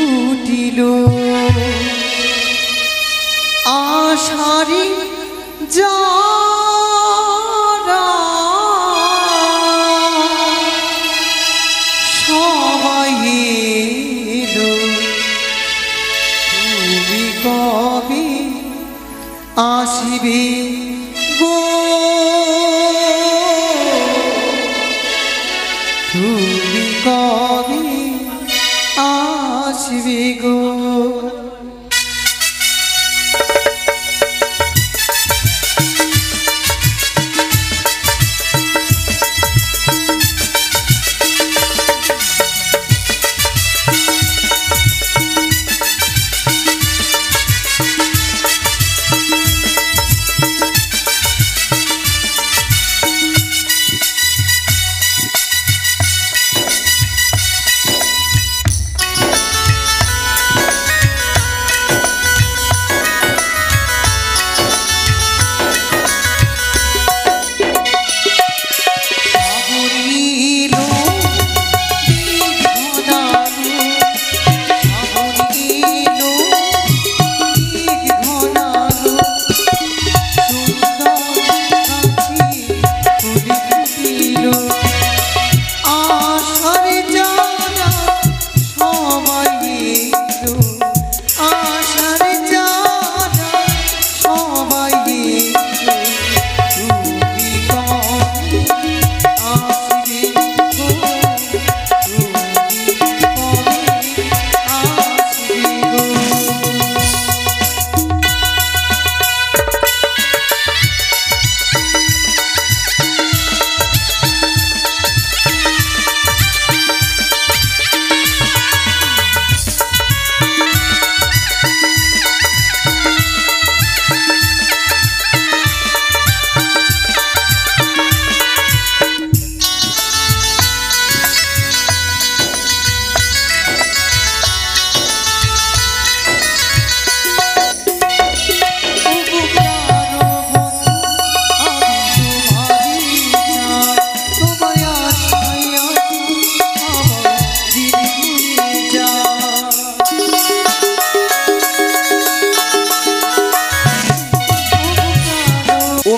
উঠিল আষাঢ়ি যারা সবাই এলো তুমি কবে আসিবে গো তুমি কবে আসবে গো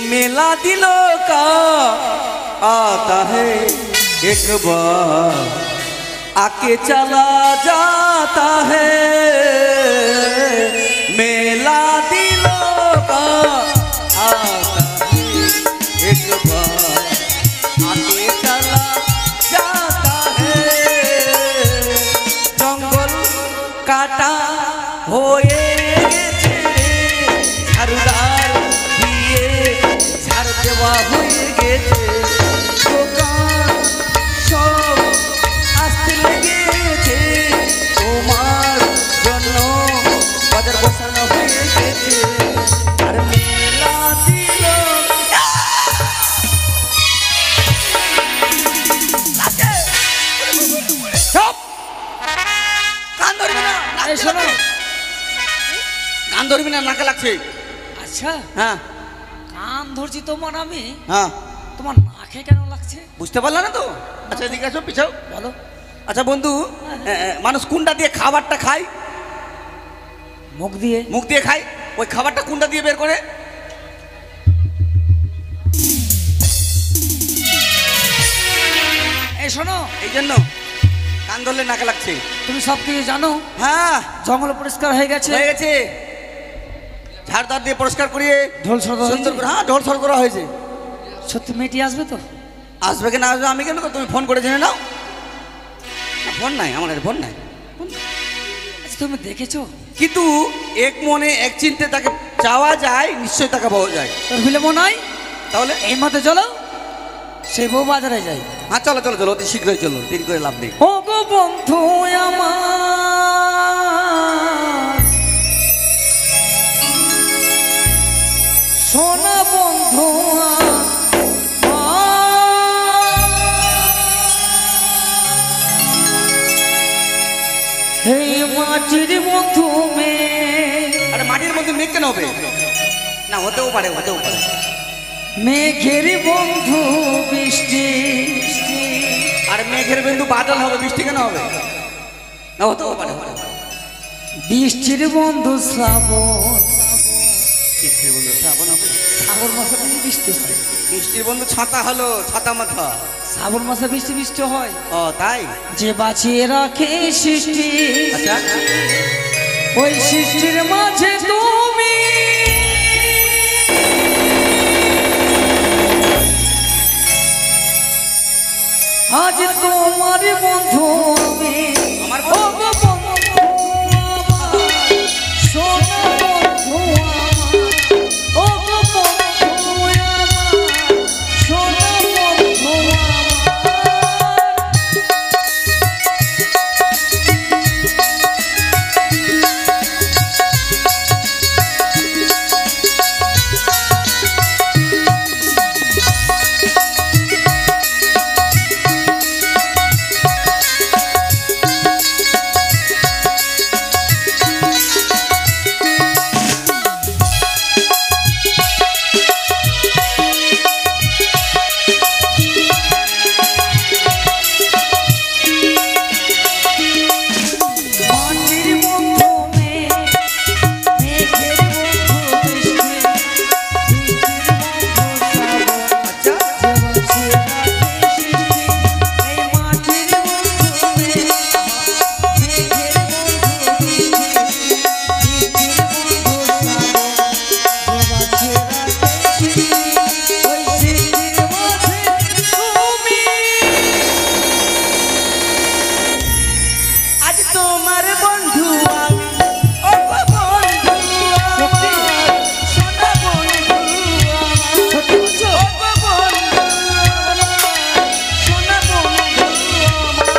मेला दिलों का आता है एक बार आके चला जाता है मेला दिलों का आता है एक बार आके चला जाता है जंगल काटा होए झाड़ूदार দেওয়া হয়ে গেছে দোকান সব আসতে লেগেছে তোমার জন্য বাজার বসানো হয়ে গেছে আর মেলা দিল গান ধরবি না শোনো গান ধরবি না নাকে লাগছে আচ্ছা হ্যাঁ কান ধরছি তোমার আমি হ্যাঁ তোমার নাকে কেন লাগছে বুঝতে পারলা না তো আচ্ছা এদিকে আসো পিছাও বলো আচ্ছা বন্ধু মানুষ কোনটা দিয়ে খাবারটা খায় মুখ দিয়ে খায় ওই খাবারটা কোনটা দিয়ে বের করে এই শোনো এই জন্য কান ধরলে নাকে লাগছে তুমি সব কিছু জানো হ্যাঁ জঙ্গল পরিষ্কার হয়ে গেছে ঝাড়দার দিয়ে পরিষ্কার করিয়ে ঢোল সরগরা সুন্দর করে হ্যাঁ ঢোল সরগরা হয়েছে সত্যি মেয়েটি আসবে তো আসবে কি না আসবে আমি কেন তুমি ফোন করে জেনে নাও ফোন নাই আমার কাছে ফোন নাই আচ্ছা তুমি দেখেছো কিন্তু এক মনে এক চিন্তে তাকে চাওয়া যায় নিশ্চয়ই তাকে পাওয়া যায় তোর ভুলে মনে হয় তাহলে এই মতে চলো সেই বউ বাজারে যাই হ্যাঁ চলো চলো চলো অতি শীঘ্রই চলো দেরি করে লাভ নেই ও গো বন্ধু আমার সোনা বন্ধু হে মাটির বন্ধু আরে মাটির মধ্যে মেঘ কেন হবে না হতেও পারে মেঘের বন্ধু বৃষ্টি আর মেঘের বন্ধু বাদল হবে বৃষ্টি কেন হবে না হতেও পারে বৃষ্টির বন্ধু শ্রাবণ। বৃষ্টির বন্ধু শ্রাবণ হবে? শ্রাবণ মাসে বেশি বৃষ্টি হয়। বৃষ্টির বন্ধু ছাতা হলো, ছাতা মাথা। শ্রাবণ মাসে বৃষ্টি বৃষ্টি হয়। ও তাই? যে বাঁচিয়ে রাখে সৃষ্টি, আচ্ছা ওই সৃষ্টির মাঝে তুমি আজ তোমার বন্ধু আমি। আমার ও গো বন্ধু আমার, সোনা বন্ধু আমার। ও গো বন্ধু আমার, সোনা বন্ধু আমার। মাটির বন্ধু মেঘ, মেঘের বন্ধু বৃষ্টি, বৃষ্টির বন্ধু শ্রাবণ। আচ্ছা যে বাঁচিয়ে রাখে সৃষ্টি, এই মাটির বন্ধু মেঘ, মেঘের বন্ধু বৃষ্টি, বৃষ্টির বন্ধু শ্রাবণ। যে বাঁচিয়ে রাখে সৃষ্টি, ওই সৃষ্টির মাঝে তুমি। আজ তোমার বন্ধু আমি, ও গো বন্ধু সত্যি? আমার, সোনা বন্ধু আমার। সত্যি বলছো? ও গো বন্ধু আমার, সোনা বন্ধু আমার।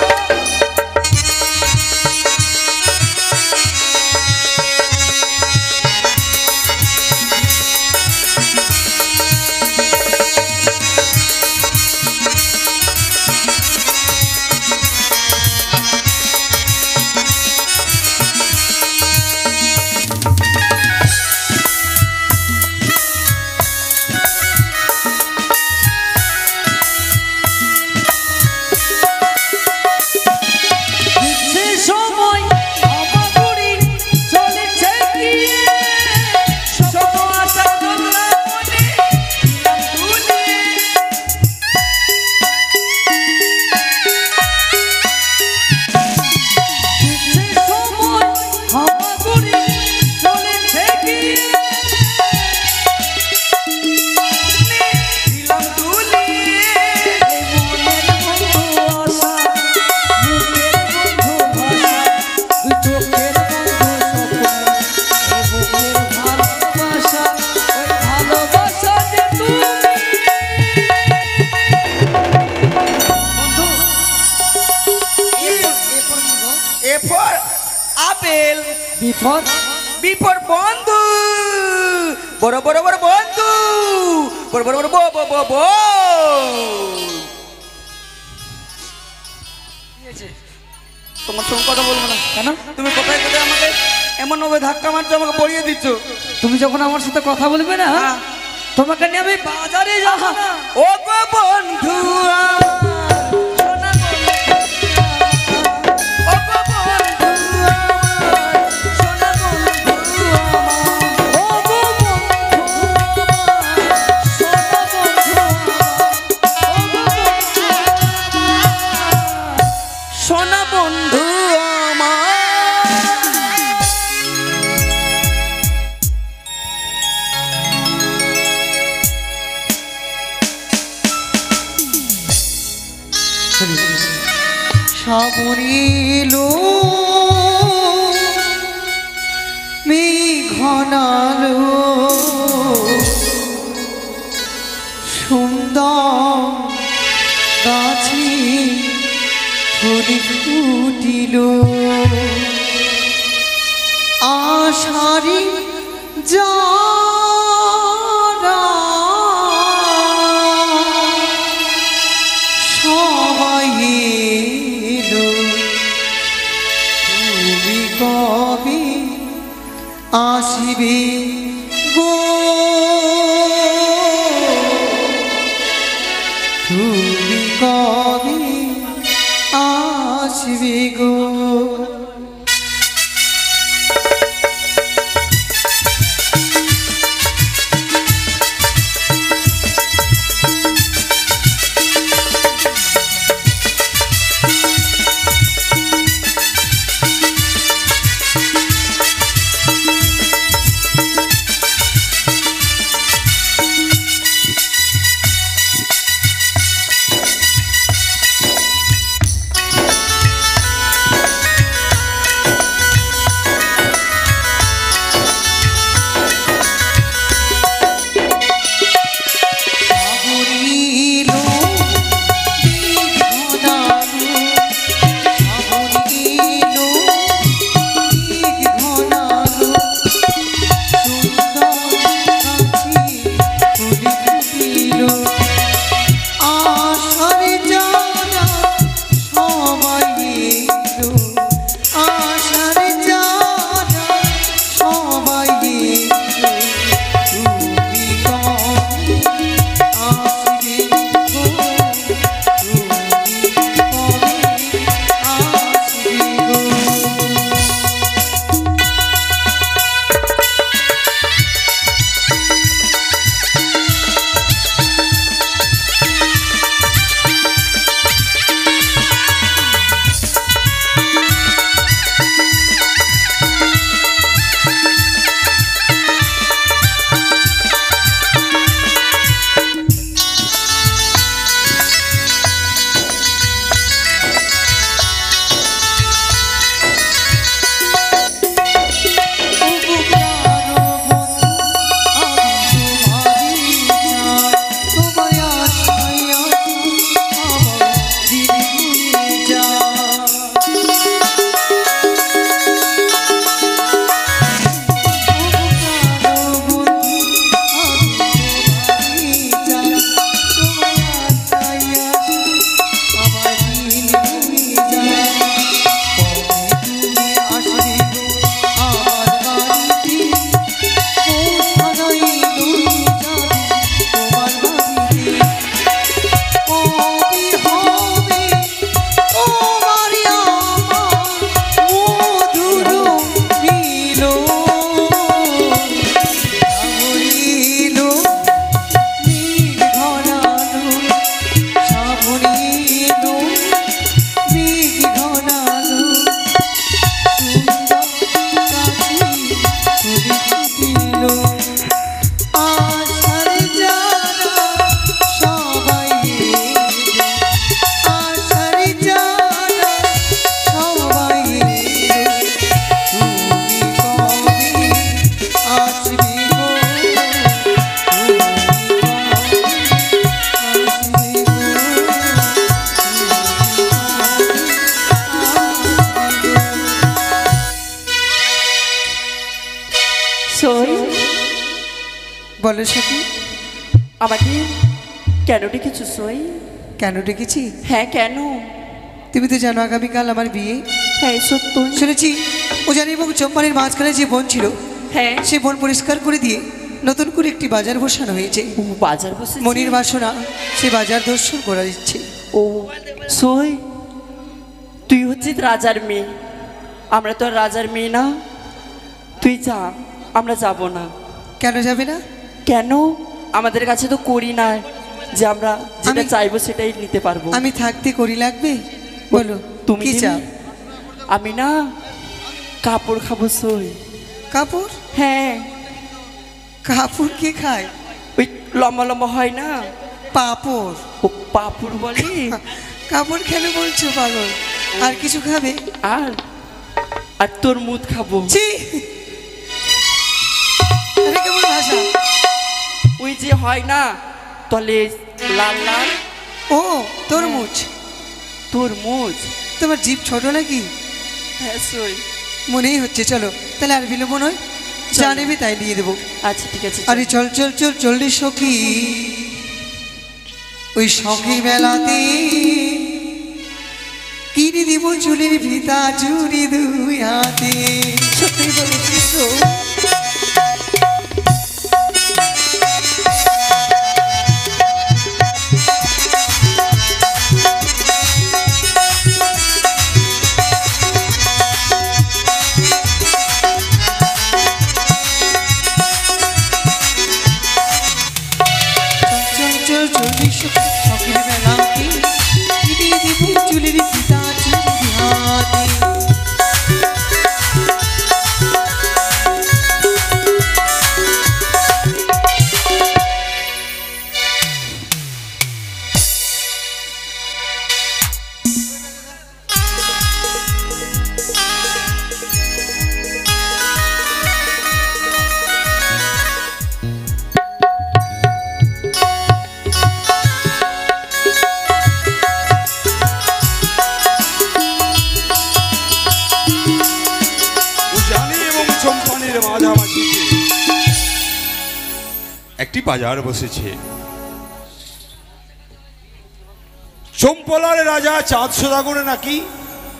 সে সময় আমাগুড়ি চলেছে গিয়ে, শত আশা তোমরা মনে দিলাম তুলিয়ে। সে সময় আমাগুড়ি চলেছে গিয়ে, দিলাম তুলিয়ে। এই মনের বন্ধু আশা, মুখের বন্ধু ভাষা, দুই চোখের বন্ধু স্বপ্ন, এই বুকের ভালোবাসা, ওই ভালোবাসা যে তুমি। বন্ধু, এ ফর আপেল, বিপদ বি ফর বন্ধু, বড় বড় বড় বন্ধু, বড় বড় বড় বো বো বো বো। তোমার সঙ্গে কথা বলবো না। কেন? তুমি কোথায় কোথায় আমাকে এমন ভাবে ধাক্কা মারছো, আমাকে পড়িয়ে দিচ্ছ। তুমি যখন আমার সাথে কথা বলবে না, হ্যাঁ। তোমাকে নিয়ে আমি বাজারে যাবো না। ও গো বন্ধু আমার, সোনা বন্ধু আমার। ও গো বন্ধু আমার, সোনা বন্ধু আমার। ও গো বন্ধু আমার, সোনা বন্ধু আমার। ও গো বন্ধু আমার। সোনা বন্ধু আমার। সাবরিলো মেঘনালো সুন্দর গাছি ফুল ফুটিল আষাঢ়ি যারা সবাই এলো, তুমি কবে আসিবে গো, তুমি কবে আসবে গো। বলো সখী, আমাকে কেন ডেকেছো সই? কেন ডেকেছি? হ্যাঁ কেন? তুমি তো জানো আগামীকাল আমার বিয়ে। হ্যাঁ সত্য। শুনেছি উজানি এবং চম্পানের মাঝখানে যে বন ছিল, হ্যাঁ সে বন পরিষ্কার করে দিয়ে নতুন করে একটি বাজার বসানো হয়েছে। ও বাজার বসে মনির বাসনা সে বাজার দর্শন করার ইচ্ছে। ও সই, তুই হচ্ছিস রাজার মেয়ে, আমরা তো আর রাজার মেয়ে না। তুই যা, আমরা যাব না। কেন যাবে না? কেন? আমাদের কাছে তো করি না যে আমরা যেটা আমি- চাইবো সেটাই নিতে পারবো। আমি থাকতে করি লাগবে? বলো তুমি কি দিবি? চাও? আমি না কাপড় খাবো সই। কাপড়? হ্যাঁ, কাপড় কে খায়? ওই লম্বা লম্বা হয় না, পাপড়। ও পাপুর বলে। কাপড় কেন বলছো পাগল? আর কিছু খাবে? আর আর তোর মুদ খাবো। ছি, আরে কেমন ভাষা! ওই যে হয় না তলে লাল লাল, ও তরমুজ। তোর মুজ। তোমার জিভ ছোট নাকি? হ্যাঁ সই। মনেই হচ্ছে। চলো তাহলে আর বিলম্ব নয়, যা নেবে তাই নিয়ে দেবো। আচ্ছা ঠিক আছে। আরে চল চল চল চল্লিশ সখী, ওই সখী মেলাতে কিনে দিব চুলের ফিতা চুরি দুই হাতে। সত্যি বলেছিস তো? চল চল চল্লিশ সখী, সখীর মেলাতে কিনে দিব চুলের ফিতা চুরি হাতে। উজানি এবং চম্পানের মাঝামাঝিতে একটি বাজার বসেছে। চম্পলার রাজা চাঁদ সদাগরে নাকি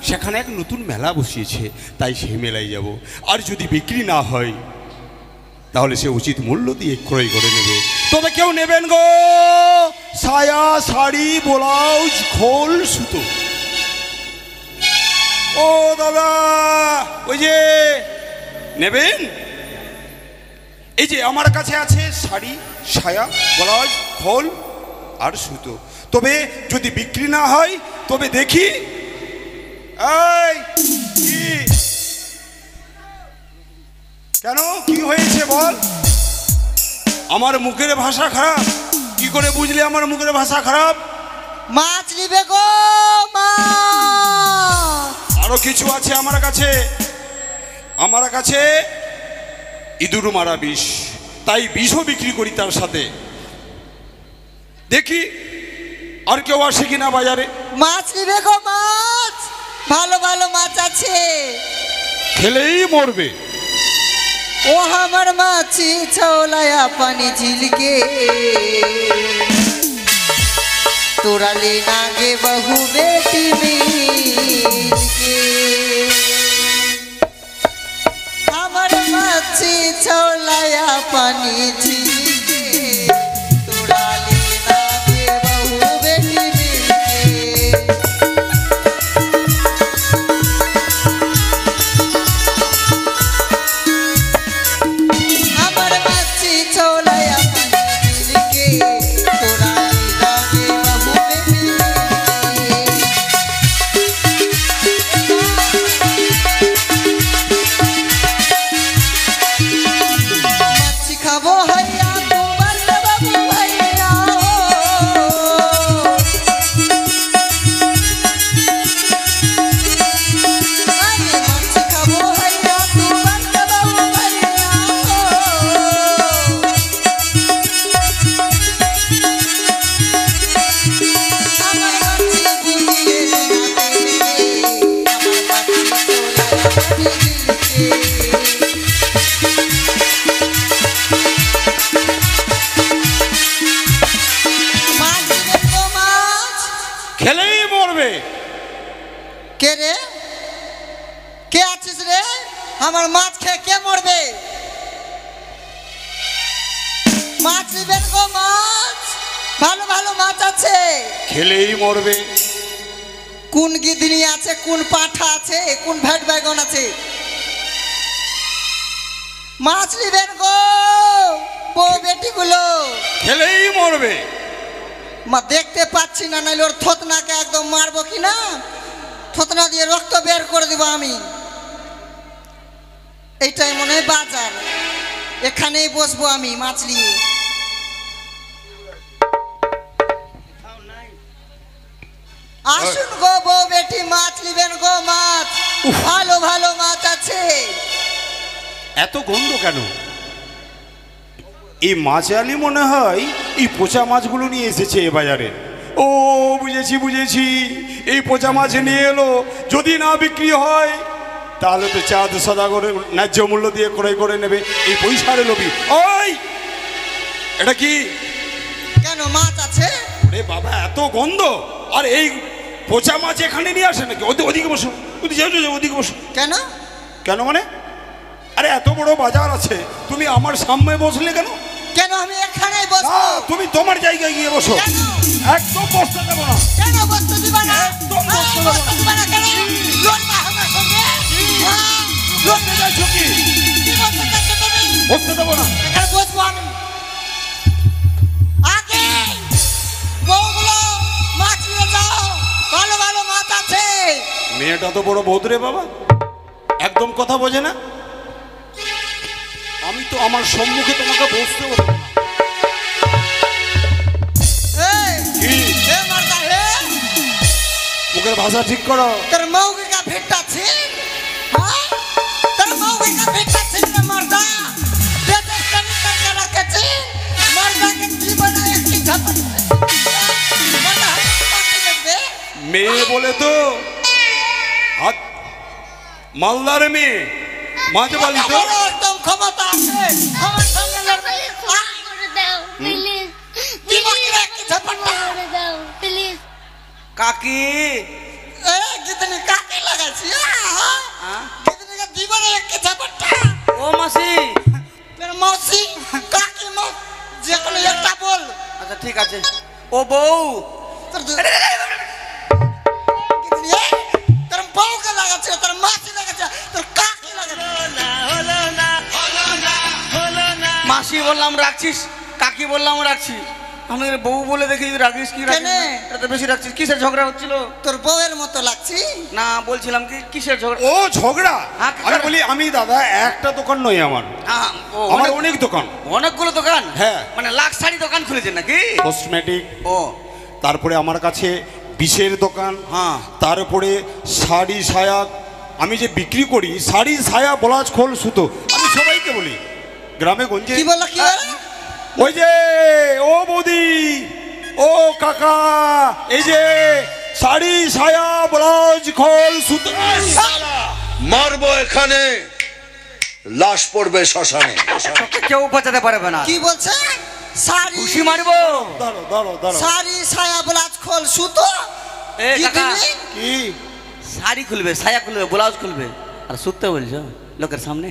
সেখানে এক নতুন মেলা বসিয়েছে, তাই সেই মেলায় যাব। আর যদি বিক্রি না হয় তাহলে সে উচিত মূল্য দিয়ে ক্রয় করে নেবে। তবে কেউ নেবেন গো সায়া, শাড়ি, ব্লাউজ, খোল, সুতো? ও দাদা, ওই যে নেবেন? এই যে আমার কাছে আছে শাড়ি, সায়া, ব্লাউজ, খোল আর সুতো। তবে যদি বিক্রি না হয় তবে দেখি। এই কি কেন, কি হয়েছে বল? আমার মুখের ভাষা খারাপ? কি করে বুঝলে আমার মুখের ভাষা খারাপ? মাছ নিবে গো, মাছ। আরো কিছু আছে আমার কাছে। আমার কাছে ইঁদুর মারা বিষ, তাই বিষও বিক্রি করি তার সাথে। দেখি আর কেউ আসে কিনা বাজারে। মাছ নিবে গো, মাছ। ভালো ভালো মাছ আছে। খেলেই মরবে। ও আমার মাছি ছলায়া পানি ঝিলকে, তোরা ले नागे बहु बेटी मिलके। আমার মাছি ছলায়া পানি ঝিলকে, তোরা ले नागे बहु बेटी मिलके। আমার মাছি ছলায়া পানি ঝিলকে, তোরা ले नागे बहु बेटी मिलके। মাছি খাবো হাইয়া আমার মাছ খেয়ে কে মরবে? মাছ নেবেন গো, মাছ, ভালো ভালো মাছ আছে। খেলেই মরবে। কোন গিদনি আছে, কোন পাঠা আছে, কোন ভ্যাট বেগুন আছে? মাছ নেবেন গো বউ বেটিগুলো। খেলেই মরবে। মা দেখতে পাচ্ছি না, নাইলে ওর থতনাকে একদম মারবো কি না, থতনা দিয়ে রক্ত বের করে দিব আমি। এইটাই মনে হয় বাজার, এখানেই বসবো আমি মাছ নিয়ে। আসুন গো বউ বেটি, মাছ নিবেন গো, মাছ, ভালো ভালো মাছ আছে। এত গন্ধ কেন? এই মাছালি মনে হয় এই পচা মাছগুলো নিয়ে এসেছে এ বাজারে। ও বুঝেছি বুঝেছি, এই পচা মাছ নিয়ে এলো। যদি না বিক্রি হয় তাহলে তো চাঁদ সদা করে ন্যায্য মূল্য দিয়ে ক্রয় করে নেবে। এই পয়সার লোভী। ওই এটা কি? কেন মাছ আছে? রে বাবা, এত গন্ধ! আর এই পচা মাছ এখানে নিয়ে আসে নাকি? ওদিকে বসো, ওদিকে বসো। কেন? কেন মানে? আরে এত বড় বাজার আছে, তুমি আমার সামনে বসলে কেন? কেন আমি এখানেই না, বসবো? তুমি তোমার জায়গায় গিয়ে বসো। কেন? একদম বসতে দেবো না। কেন বসতে দিবা না? একদম বসতে দেবো না। বসতে দিবা না কেন? লড়বা আমার সঙ্গে? হ্যাঁ? বসতে যাচ্ছ কি? কি বলতে চাচ্ছো তুমি? বসতে দেবো না। এখানে বসবো আমি। আগে বউগুলো মাছ নিয়ে যাও, ভালো ভালো মাছ আছে। মেয়েটা তো বড় বৌদ রে বাবা, একদম কথা বোঝে না। আমি তো আমার সম্মুখে তোমাকে বসতে বলবো না। এই, কি? এ মারদা হে, মুখের ভাষা ঠিক করো। তোর মৌকে কা ভেটটা ছিল? হ্যাঁ? তোর মৌকে কা ভেটটা ছিল না মারদা? বেটা কানি কানি রাখেছি, মারদাকে কি বানায় কি ঝাপট। মারদা হাতে দেখবে? মেয়ে বলে তো হাত মালদার মেয়ে, মাঝে বালি তো। বড় একদম ক্ষমতা আছে, আমার সঙ্গে লড়বে। করে দাও প্লিজ, কি বাকি কি ঝাপটটা? করে দাও প্লিজ। কাকি, এ গিতনি কাকে লাগাইছি? গিতনিকে দিবারে কি ঝাপটটা? ও মাসি। তোর মৌসি কাকি মৌ যে কোনো একটা বল। আচ্ছা ঠিক আছে। ও বউ, তোর গিতনি তোর বউকে লাগাচ্ছে, তোর মাসি লাগাচ্ছে, তোর কাকি লাগাচ্ছে। মাসি বললাম রাখছিস, কাকি বললাম রাখছি। আমি বউ বলে দেখি রাখিস কি রাখিস কেনে? না? এটা তো বেশি রাখছিস। কিসের ঝগড়া হচ্ছিল? তোর বউয়ের মতো লাগছি? না, বলছিলাম কি কিসের ঝগড়া? ও ঝগড়া? হ্যাঁ, আমি বলি আমি দাদা একটা দোকান নয় আমার, ও, আমার অনেক দোকান। অনেকগুলো দোকান? হ্যাঁ। মানে লাখ শাড়ি দোকান খুলেছেন নাকি? কসমেটিক, ও তারপরে আমার কাছে বিষের দোকান, হ্যাঁ। তারপরে শাড়ি সায়া আমি যে বিক্রি করি, শাড়ি সায়া ব্লাউজ খোল সুতো, আমি সবাইকে বলি গ্রামে গঞ্জে। কি বললো কি বললো? ওই যে ও বৌদি, ও কাকা, এই যে শাড়ি সায়া ব্লাউজ খোল সুতো। মারবো এখানে, লাশ পড়বে শ্মশানে। তোকে কেউ বাঁচাতে পারবে না। কি বলছে? শাড়ি খুশি মারবো। দাঁড়ো দাঁড়ো দাঁড়ো। শাড়ি সায়া ব্লাউজ খোল সুতো? এ কাকা, গিতনি? কি? শাড়ি খুলবে, সায়া খুলবে, ব্লাউজ খুলবে, আর শুতে বলছো লোকের সামনে?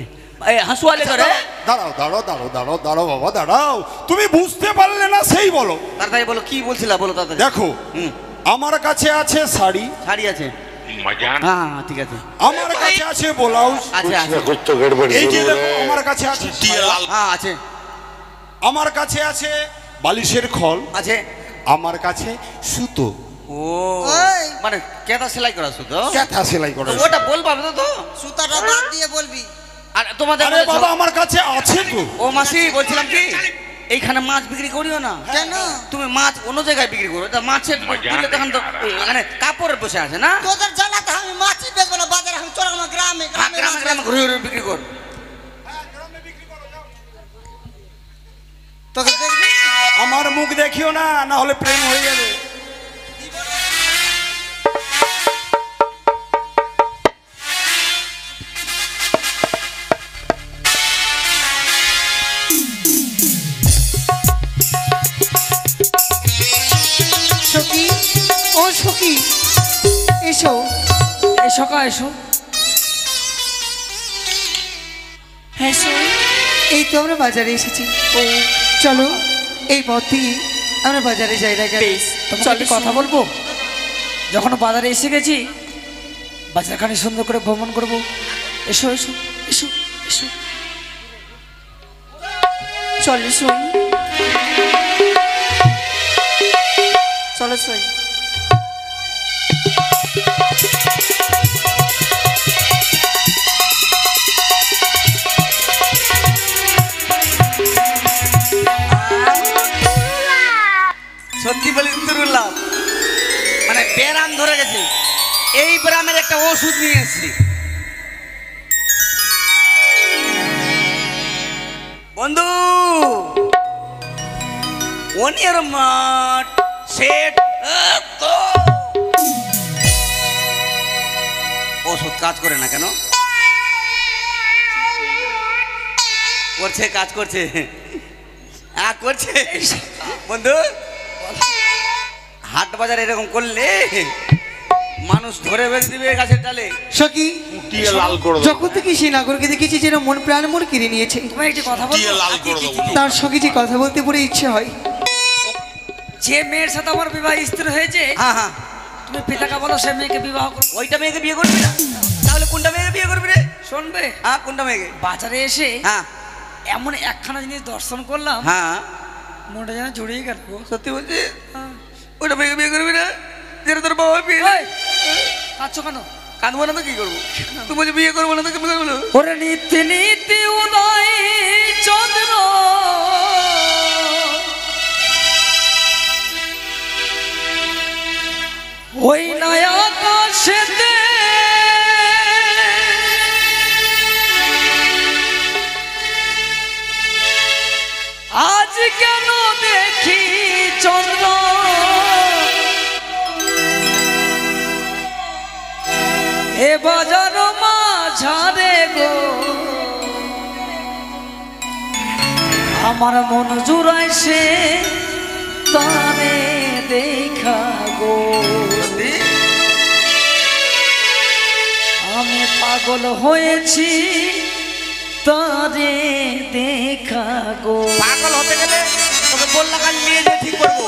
এই হাসুয়ালে করে। দাঁড়াও দাঁড়াও দাঁড়াও দাঁড়াও দাঁড়াও বাবা দাঁড়াও, তুমি বুঝতে পারলে না সেই বলো। তাড়াতাড়ি বলো, কি বলছিলা বলো তাড়াতাড়ি। দেখো, হুম, আমার কাছে আছে শাড়ি, শাড়ি আছে। হ্যাঁ হ্যাঁ, ঠিক আছে। আমার কাছে আছে ব্লাউজ, আছে আছে। कुछ तो गड़बड़ এই যে जरूर দেখো है। আমার কাছে আছে সায়া, হ্যাঁ আছে আমার কাছে আছে বালিশের খল, আছে। আমার কাছে সুতো, ও ওই। মানে কেদা সেলাই করা শুধু? ক্যাথা সেলাই করা। তো ওটা বলবা তো তো। সুতাটা বাদ দিয়ে বলবি। আর তোমাদের আরে বাবা আমার কাছে আছে তো। ও মাসি বলছিলাম কি, এইখানে মাছ বিক্রি করিও না। কেন? তুমি মাছ অন্য জায়গায় বিক্রি করো। তা মাছের দিলে তখন তো মানে কাপড়ের বসে আছে না। তোদের জ্বালাতে আমি মাছই বেচবো না বাজারে, আমি চড়াবো না গ্রামে হ্যাঁ, গ্রামে গ্রামে মাছ গ্রামে বেচবো। ঘুরে ঘুরে বিক্রি কর। তোকে দেখবি? আমার মুখ দেখিও না, না হলে প্রেম হয়ে যাবে। সখী, ও সখী, এসো, এসো কা এসো। হ্যাঁ সই। এই তো আমরা বাজারে এসেছি। ও চলো এই পথে আমরা বাজারে যাই না কেন? বেশ তোমাকে চল একটা কথা বলবো, যখন বাজারে এসে গেছি বাজারখানে সুন্দর করে ভ্রমণ করব। এসো এসো এসো এসো। চল সই, চলো সই। সত্যি বলি তুরুল্লাম, মানে ব্যারাম ধরে গেছে। এই ব্যারামের একটা ওষুধ নিয়ে এসেছি। বন্ধু ওনিয়ার মাঠ সেট ওষুধ কাজ করে না কেন? করছে, কাজ করছে, করছে। বন্ধু হাট বাজার এরকম করলে মানুষ ধরে বেঁধে দিবে গাছের ডালে। সখী টিয়ে লাল করে দেবো যখন থেকে সেই নাগরকে দেখেছি যেন মন প্রাণ মোর কিনে নিয়েছে। তুমি একটি কথা বলো, টিয়ে লাল করে দেবো তার সঙ্গে যে কথা বলতে পরে ইচ্ছে হয়। যে মেয়ের সাথে আমার বিবাহ স্থির হয়েছে, হ্যাঁ হ্যাঁ, তুমি পিতাকে বলো সে মেয়েকে বিবাহ করো। ওইটা মেয়েকে বিয়ে করবি না? তাহলে কোনটা মেয়েকে বিয়ে করবি রে? শুনবে, হ্যাঁ কোনটা মেয়েকে? বাজারে এসে হ্যাঁ এমন একখানা জিনিস দর্শন করলাম, হ্যাঁ মনটা যেন জড়িয়ে গেল। সত্যি বলছি, ওইটা মেয়েকে বিয়ে করবি না যেটা তোর বাবা বিয়ে? কাঁদছো কেন? কাঁদবো না তো কি করবো? তুমি বলছি বিয়ে করবো না তো কেমন বলো? ওরে নীতি নীতি উদয় চন্দ্র ওই নয় আকাশেতে আজ কেন দেখি চন্দ্র এ বাজার মাঝারে গো, আমার মন জুড়ায় সে তারে দেখা গো। আমি পাগল হয়েছি তারে দেখা গো। পাগল হতে গেলে তোকে বললা কাল নিয়ে যে ঠিক করবো।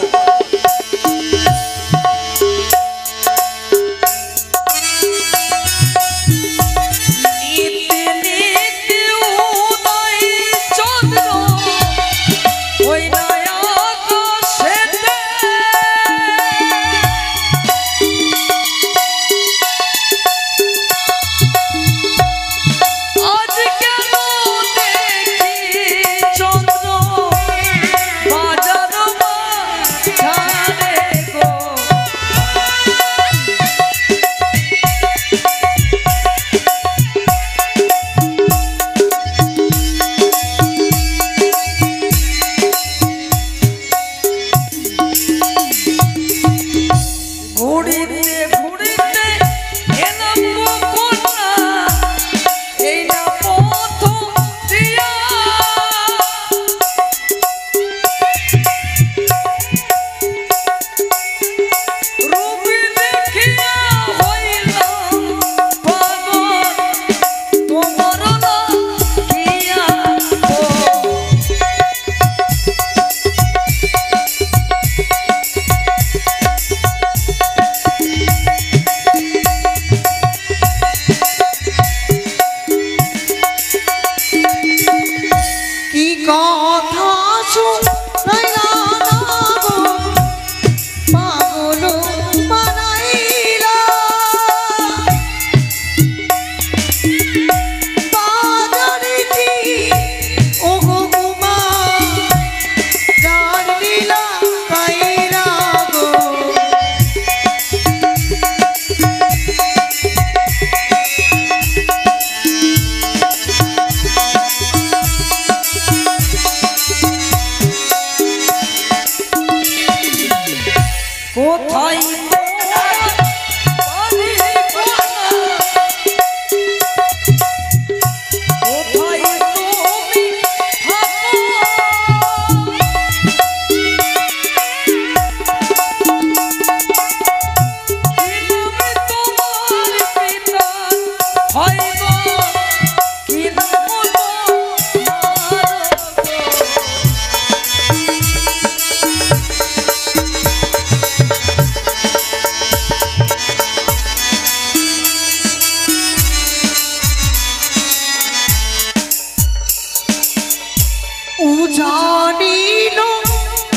উজানিল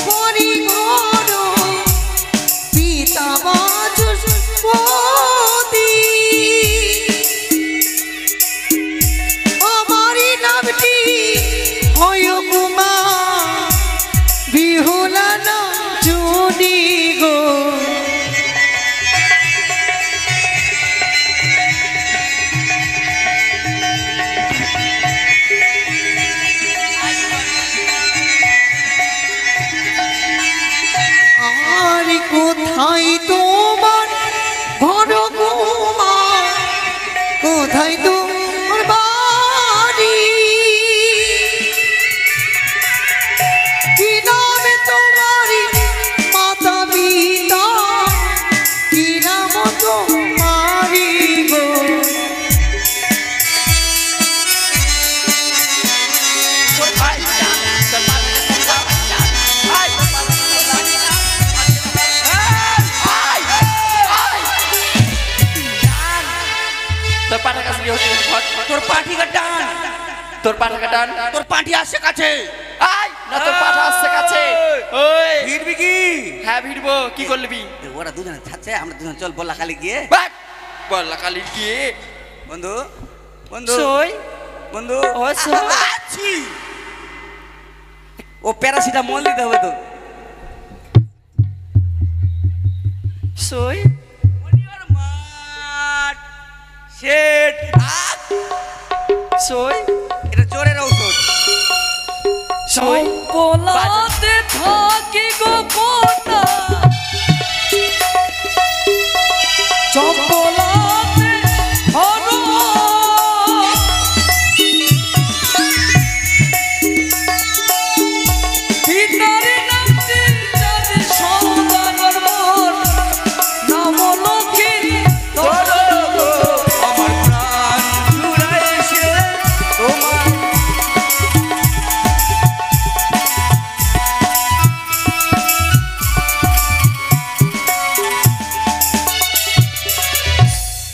পরিঘর পিতা বাচস্পতি আমারি নামটি হয় কুমা বিহুলা না জুনি গো কোথায় তোমার ঘর ঘুমা কোথায় তোমার বাড়ি কি নামে তোমারি মাতা পিতা কি নাম তোমারি গো তোর পাঠা কাছে তোর পাঠি কাটান তোর পাঠা কাটান তোর পাঠি আসছে কাছে আয় না তোর পাঠা আসছে কাছে ওই ভিড়বি কি হ্যাঁ ভিড়বো কি করবি ওরা দুজনে যাচ্ছে আমরা দুজন চল বল্লা কালি গিয়ে বল্লা কালি গিয়ে বন্ধু বন্ধু সই বন্ধু ও সই ও প্যারাসিটামল দিতে হবে তো সই শেট সই এটা জোরের ঔষধ সই বলাতে থাকি গো কোটা চপলাতে হরো পিতারে নামতে যাতে সৌদাগর মোর নাম লক্ষ্মী ধরো আমার প্রাণ জুড়াইছে তোমার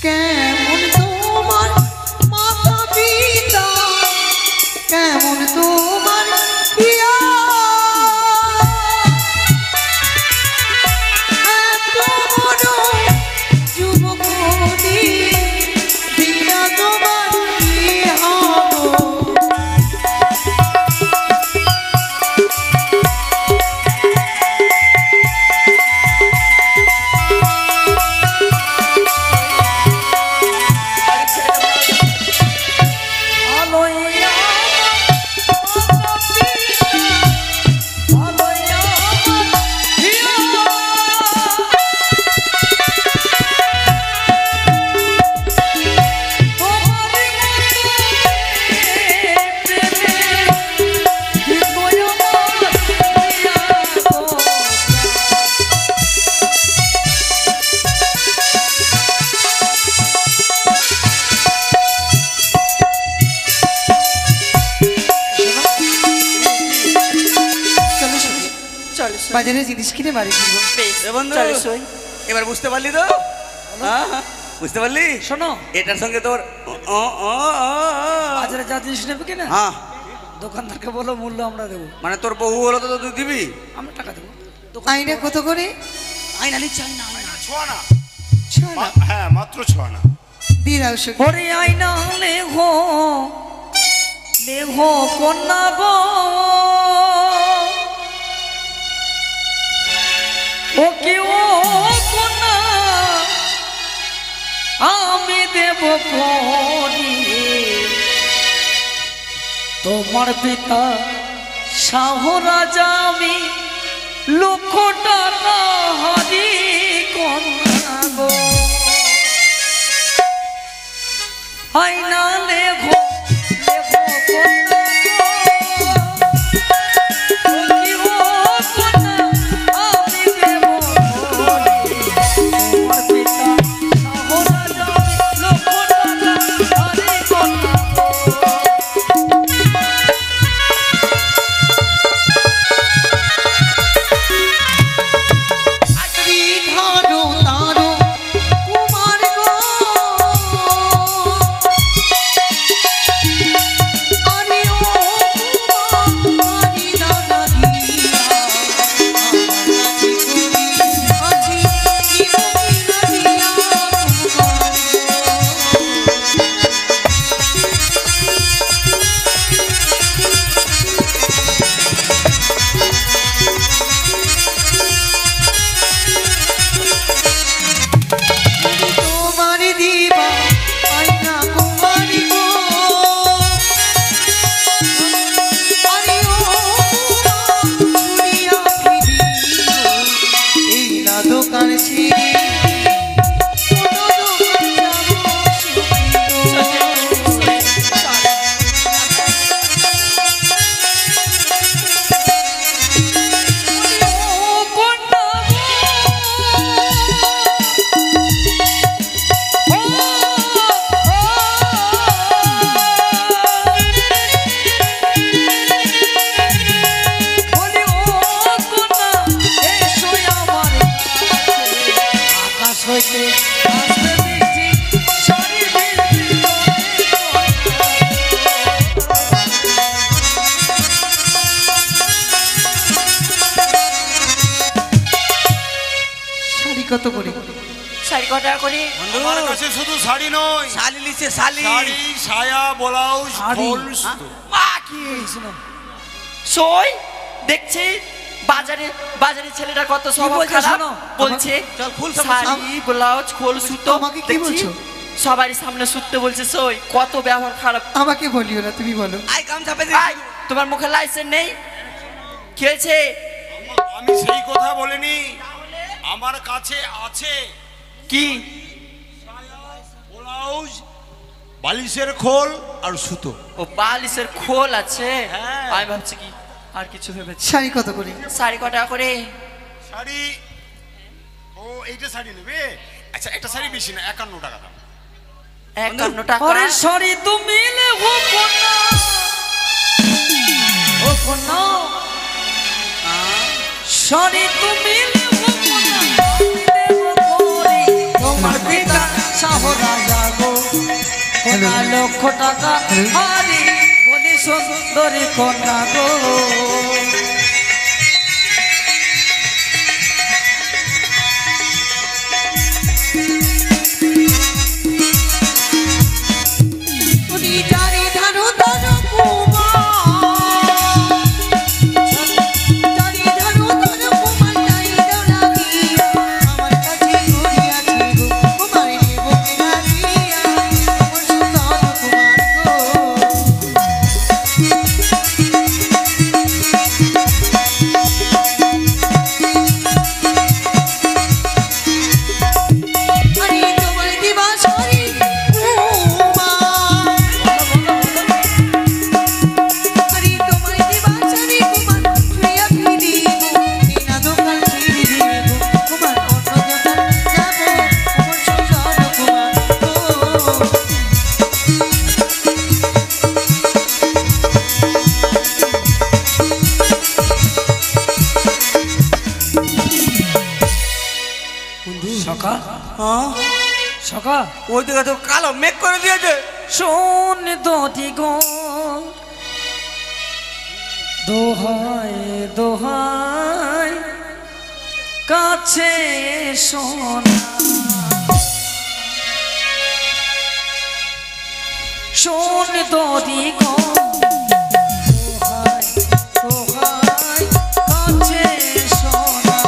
কেমন তোমার মাতা পিতা কেমন তোমার পিয়া এত বড় যুবকটি দিয়া তোমার কি হবো আলোয়া বাজারে জিনিস কিনে বাড়ি ফিরবো এ বন্ধু চল সই এবার বুঝতে পারলি তো হ্যাঁ বুঝতে পারলি শোনো এটার সঙ্গে তোর বাজারে যা জিনিস নেবে কিনা হ্যাঁ দোকানদারকে বলো মূল্য আমরা দেবো মানে তোর বহু হলো তো তুই দিবি আমরা টাকা দেবো আইনা কত করে? আইনালি চাই না আয়না ছোয়ানা ছড়া হ্যাঁ মাত্র ছোয়ানা দিয়ে দাও সখী। ওরে আইনা লেঘো লেঘো কন্যা গো ও কি ও কন্যা আমি দেব করি তোমার পিতা শাহ রাজা আমি লক্ষ টাকা হারি কন্যা গো আইনা লেঘো লেঘো কন্যা গো ও কি ও কন্যা আমি দেব করি তোমার পিতা শাহ রাজা লক্ষ টাকা হারি কন্যা গো ধরো তারো কুমার গো কত করে? শাড়ি কত টাকা করে? আমার কাছে শুধু শাড়ি নয়, শালি লিছে শালি। শাড়ি, সায়া, ব্লাউজ, খোল, সুতো। মা কি সই দেখছি বাজারে বাজারে ছেলেটা কত স্বভাব বলছে খারাপ শোনো? বলছে চল ফুল শাড়ি ব্লাউজ খোল সুতো আমাকে কি দেখছি বলছো? সবারই সামনে সুততে বলছে সই কত ব্যবহার খারাপ। আমাকে বলিও না, তুমি বলো। আই কাম চাপে আই, তোমার মুখে লাইসেন্স নেই কি হয়েছে? আমি সেই কথা বলিনি, আমার কাছে আছে কি ব্লাউজ, বালিশের খোল আর সুতো। ও বালিশের খোল আছে? হ্যাঁ। আমি ভাবছি কি আর কিছু ভেবেছি। শাড়ি কত করে? শাড়ি কত টাকা করে? শাড়ি, ও এইটা শাড়ি নেবে? আচ্ছা একটা শাড়ি বেশি না, 51 টাকা দাম। 51 টাকা? अरे सॉरी तुम मिले हो कोना ओ कोना सॉरी तुम मिले हो कोना मिले हो कोरी তোমার পিতা শাহরা যাগো কোনা লক্ষ টাকা আরে বলি সুন্দরী কোনা গো সকা ওই দিকে তো কালো মেঘ করে দিয়েছে। শোন দোটি গো দোহাই দোহাই কাছে শোন শোন দোটি গো দোহাই দোহাই কাছে শোনা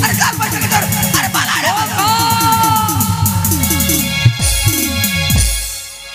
Aduh,